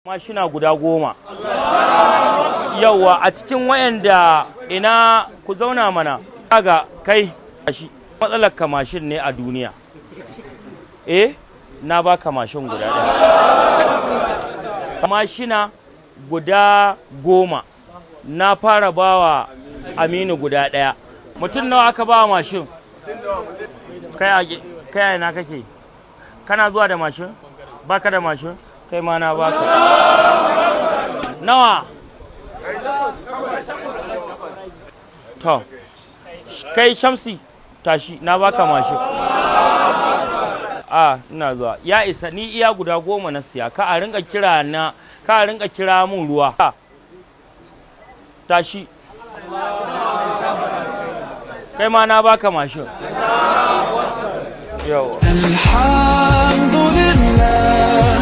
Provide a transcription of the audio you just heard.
Mashina guda 10. Yawwa a cikin wayanda ina ku zauna mana. Kaga kai shi matsalar kamashin ne a duniya. Na baka mashin guda ɗaya. Mashina guda 10. Na fara bawa Aminu guda ɗaya. Mutum nawa aka bawa mashin? Kai ina kake? Kana zuwa da mashin? Baka da mashin? Kai ma na baka. Nawa? To, kai Shamsi tashi na baka mashin. Ina zuwa. Ya isa ni iya guda 10 na siya. Ka a rinka kira mun ruwa. Tashi. Kai ma na baka mashin. Yawa. Alhamdulillah.